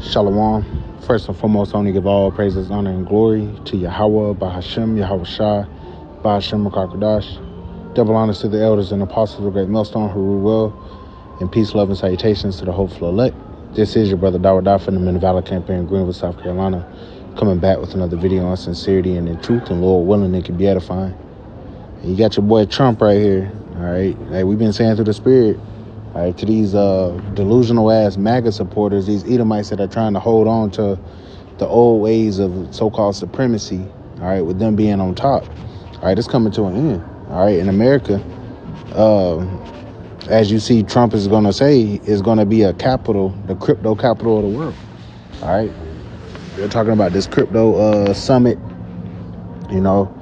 Shalom. First and foremost, I only give all praises, honor, and glory to Yahweh, Bahashem, Yahweh Shai, Bahashem, Makakadash. Double honors to the elders and apostles of the great millstone who rule well, and peace, love, and salutations to the hopeful elect. This is your brother Dawah from the Men of Valor campaign in Greenville, South Carolina, coming back with another video on sincerity and in truth, and Lord willing, it can be edifying. And you got your boy Trump right here, all right? Hey, we've been saying through the spirit, all right, to these delusional ass MAGA supporters, these Edomites that are trying to hold on to the old ways of so-called supremacy, all right, with them being on top. All right, it's coming to an end. All right, in America, as you see, Trump is going to say is going to be a capital, the crypto capital of the world. All right, they're talking about this crypto summit, you know.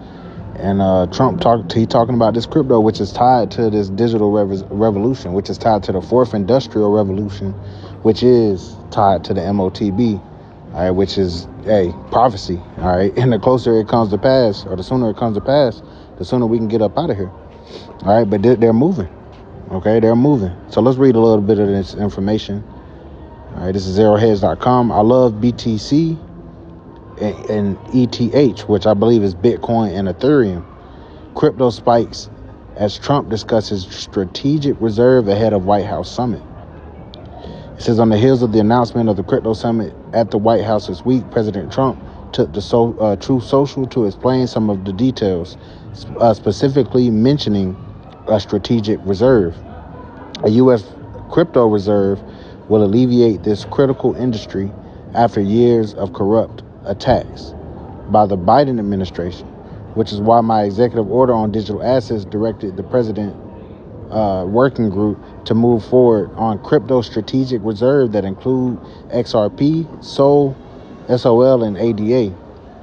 And Trump talking about this crypto, which is tied to this digital revolution, which is tied to the fourth industrial revolution, which is tied to the MOTB, all right, which is prophecy, all right. And the closer it comes to pass, or the sooner it comes to pass, the sooner we can get up out of here, all right. But they're moving, okay, they're moving. So let's read a little bit of this information. All right, this is zeroheads.com. I love BTC and ETH, which I believe is Bitcoin and Ethereum. Crypto spikes as Trump discusses strategic reserve ahead of White House summit. It says, on the heels of the announcement of the crypto summit at the White House this week, President Trump took to Truth Social to explain some of the details, specifically mentioning a strategic reserve. A U.S. crypto reserve will alleviate this critical industry after years of corrupt attacks by the Biden administration, which is why my executive order on digital assets directed the president working group to move forward on crypto strategic reserve that include XRP, SOL, and ADA.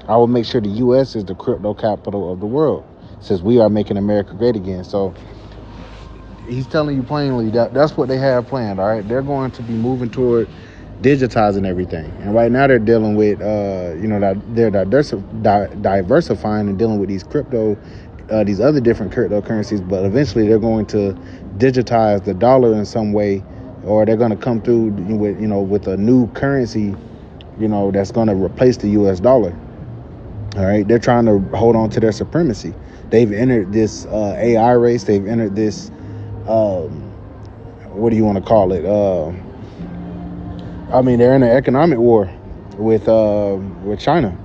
I will make sure the U.S. is the crypto capital of the world, since we are making America great again. So he's telling you plainly that that's what they have planned. All right, they're going to be moving toward digitizing everything, and right now they're dealing with they're diversifying and dealing with these these other different cryptocurrencies, but eventually they're going to digitize the dollar in some way, or they're going to come through with a new currency that's going to replace the US dollar. All right, they're trying to hold on to their supremacy. They've entered this AI race. They've entered this what do you want to call it? They're in an economic war with China,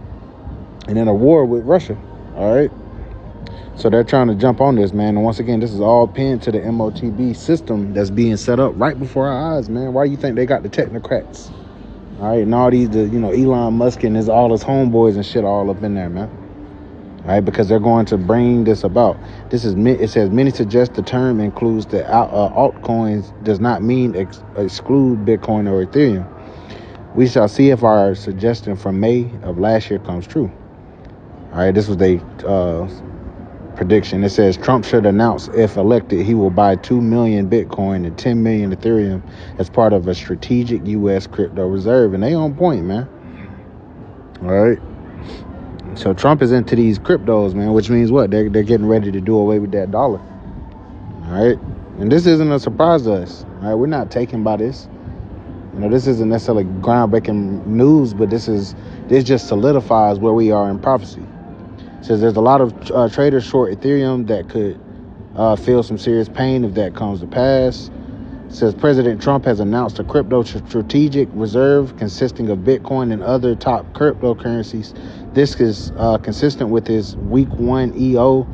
and in a war with Russia. All right, so they're trying to jump on this, man. And once again, this is all pinned to the MOTB system that's being set up right before our eyes, man. Why do you think they got the technocrats? All right, and all these, Elon Musk and all his homeboys and shit all up in there, man. All right, because they're going to bring this about. It says many suggest the term includes the altcoins does not mean exclude Bitcoin or Ethereum. We shall see if our suggestion from May of last year comes true. All right, this was a prediction. It says Trump should announce if elected he will buy 2 million Bitcoin and 10 million Ethereum as part of a strategic U.S. crypto reserve. And they on point, man. All right. So Trump is into these cryptos, man, which means what? They're getting ready to do away with that dollar. All right. And this isn't a surprise to us. All right. We're not taken by this. This isn't necessarily groundbreaking news, but this just solidifies where we are in prophecy. It says there's a lot of traders short Ethereum that could feel some serious pain if that comes to pass. It says President Trump has announced a crypto strategic reserve consisting of Bitcoin and other top cryptocurrencies. This is consistent with his week 1 EO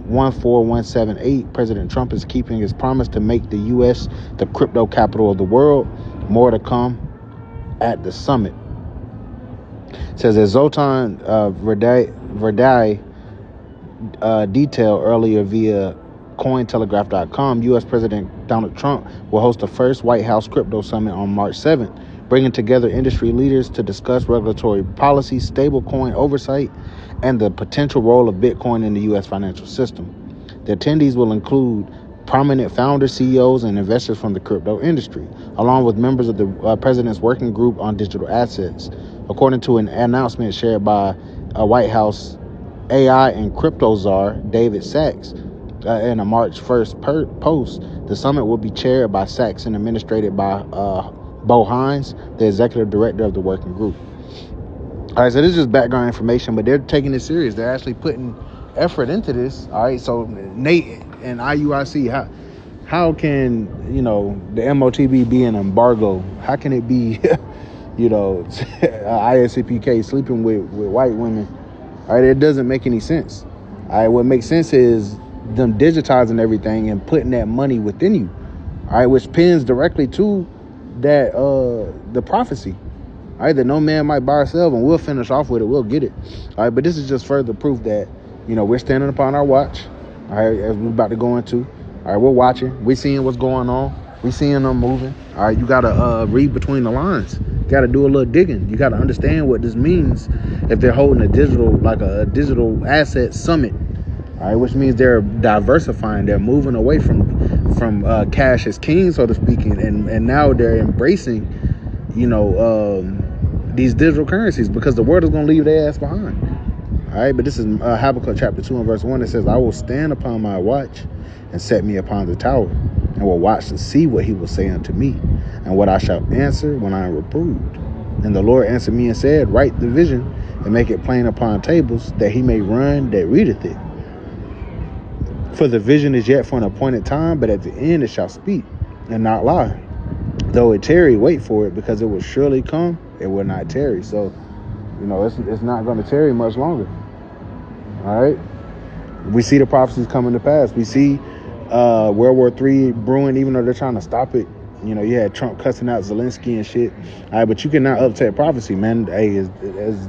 14178. President Trump is keeping his promise to make the U.S. the crypto capital of the world. More to come at the summit. It says as Zoltan Verdai detailed earlier via Cointelegraph.com, U.S. President Donald Trump will host the first White House crypto summit on March 7th, bringing together industry leaders to discuss regulatory policy, stablecoin oversight, and the potential role of Bitcoin in the U.S. financial system. The attendees will include prominent founders, CEOs, and investors from the crypto industry, along with members of the President's Working Group on Digital Assets. According to an announcement shared by a White House AI and crypto czar, David Sachs, in a March 1st post, the summit will be chaired by Sachs and administrated by Bo Hines, the executive director of the working group. All right, so this is just background information, but they're taking this serious. They're actually putting effort into this. All right, so Nate and IUIC, how can, the MOTB be an embargo? How can it be, ISCPK sleeping with white women? All right, it doesn't make any sense. All right, what makes sense is them digitizing everything and putting that money within you. All right, which pins directly to that the prophecy. All right, that no man might buy or sell, and we'll finish off with it. We'll get it. All right, but this is just further proof that, we're standing upon our watch. All right, as we're about to go into. All right, we're watching. We're seeing what's going on. We're seeing them moving. All right, you got to read between the lines. You got to do a little digging. You got to understand what this means if they're holding a digital asset summit. All right, which means they're diversifying. They're moving away from cash as king, so to speak, and now they're embracing, these digital currencies, because the world is going to leave their ass behind. All right, but this is Habakkuk chapter 2 and verse 1. It says, I will stand upon my watch and set me upon the tower, and will watch to see what he will say unto me, and what I shall answer when I am reproved. And the Lord answered me and said, write the vision and make it plain upon tables, that he may run that readeth it. For the vision is yet for an appointed time, but at the end it shall speak and not lie. Though it tarry, wait for it, because it will surely come. It will not tarry. So, it's not going to tarry much longer. All right. We see the prophecies coming to pass. We see World War III brewing, even though they're trying to stop it. You had Trump cussing out Zelensky and shit. All right, but you cannot upset prophecy, man. Hey, as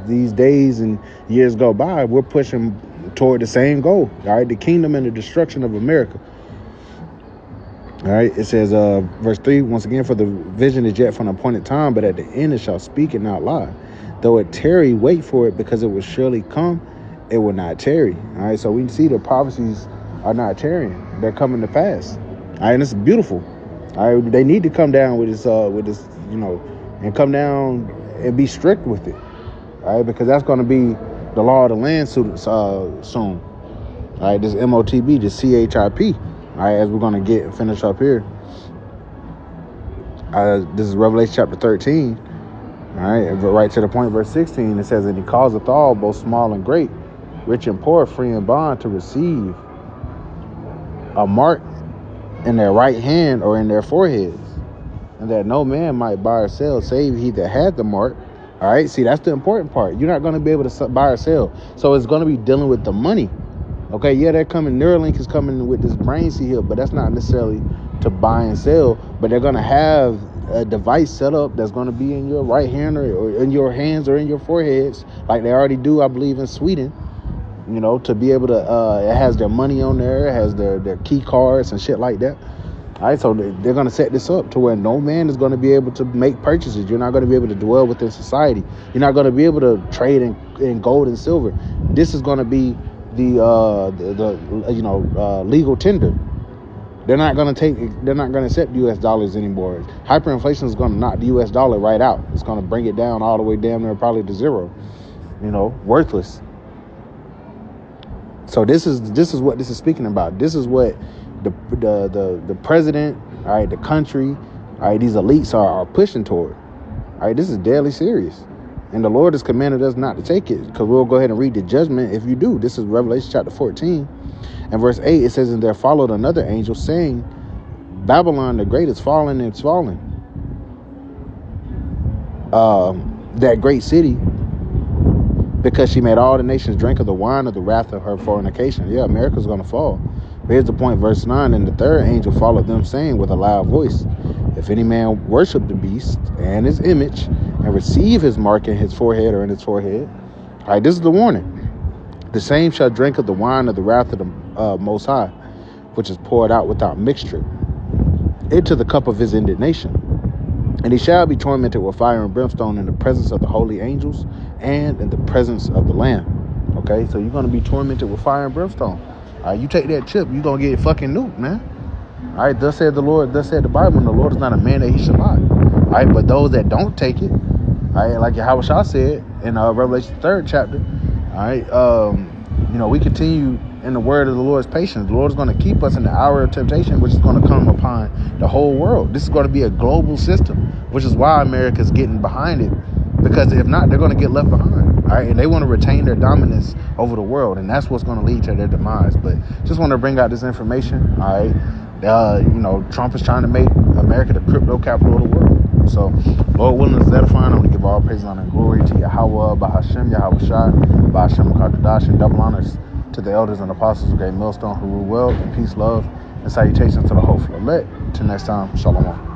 these days and years go by, we're pushing toward the same goal. All right, the kingdom and the destruction of America. All right, it says, verse 3, once again, for the vision is yet for an appointed time, but at the end it shall speak and not lie. Though it tarry, wait for it, because it will surely come. It will not tarry. All right, so we see the prophecies are not tarrying. They're coming to pass. All right, and it's beautiful. All right, they need to come down with this, and come down and be strict with it. All right, because that's going to be the law of the land soon. All right, this MOTB, this CHIP. All right, as we're going to get and finish up here. This is Revelation chapter 13. All right, right to the point, verse 16. It says, and he causeth all, both small and great, rich and poor, free and bond, to receive a mark in their right hand or in their foreheads, and that no man might buy or sell, save he that had the mark. All right, see, that's the important part. You're not going to be able to buy or sell. So it's going to be dealing with the money. Okay, yeah, they're coming. Neuralink is coming with this brain here, but that's not necessarily to buy and sell. But they're going to have a device set up that's going to be in your right hand or in your hands or in your foreheads, like they already do, I believe, in Sweden. To be able to, it has their money on there, it has their key cards and shit like that. All right, so they're going to set this up to where no man is going to be able to make purchases. You're not going to be able to dwell within society. You're not going to be able to trade in gold and silver. This is going to be the legal tender. They're not going to accept US dollars anymore. Hyperinflation is going to knock the US dollar right out. It's going to bring it down all the way down there, probably to zero. Worthless. So this is what this is speaking about. This is what the president, all right, the country, all right, these elites are pushing toward. All right, this is deadly serious. And the Lord has commanded us not to take it, because we'll go ahead and read the judgment if you do. This is Revelation chapter 14 and verse 8. It says, and there followed another angel saying, Babylon the great is fallen, and it's fallen. That great city, because she made all the nations drink of the wine of the wrath of her fornication. Yeah, America's going to fall. But here's the point, verse 9. And the third angel followed them, saying with a loud voice, if any man worship the beast and his image, and receive his mark in his forehead or in his forehead. All right, this is the warning. The same shall drink of the wine of the wrath of the Most High, which is poured out without mixture, into the cup of his indignation. And he shall be tormented with fire and brimstone in the presence of the holy angels and in the presence of the Lamb. Okay, so you're going to be tormented with fire and brimstone. All right, you take that chip, you're going to get fucking nuked, man. All right, thus said the Lord, thus said the Bible, and the Lord is not a man that he should lie. All right, but those that don't take it, all right, like Yahweh Shah said in Revelation 3rd chapter, all right, we continue in the word of the Lord's patience. The Lord is going to keep us in the hour of temptation, which is going to come upon the whole world. This is going to be a global system. which is why America's getting behind it, because if not, they're going to get left behind. All right, and they want to retain their dominance over the world, and that's what's going to lead to their demise. But just want to bring out this information. All right, Trump is trying to make America the crypto capital of the world. So, Lord willing, is edifying. I'm going to give all praise, honor, and glory to Yahweh, Bahashem, Yahweh Shai, Bahashem, Kakadash, and double honors to the elders and apostles who gave millstone, who rule well, and peace, love, and salutations to the whole elect. Till next time, shalom.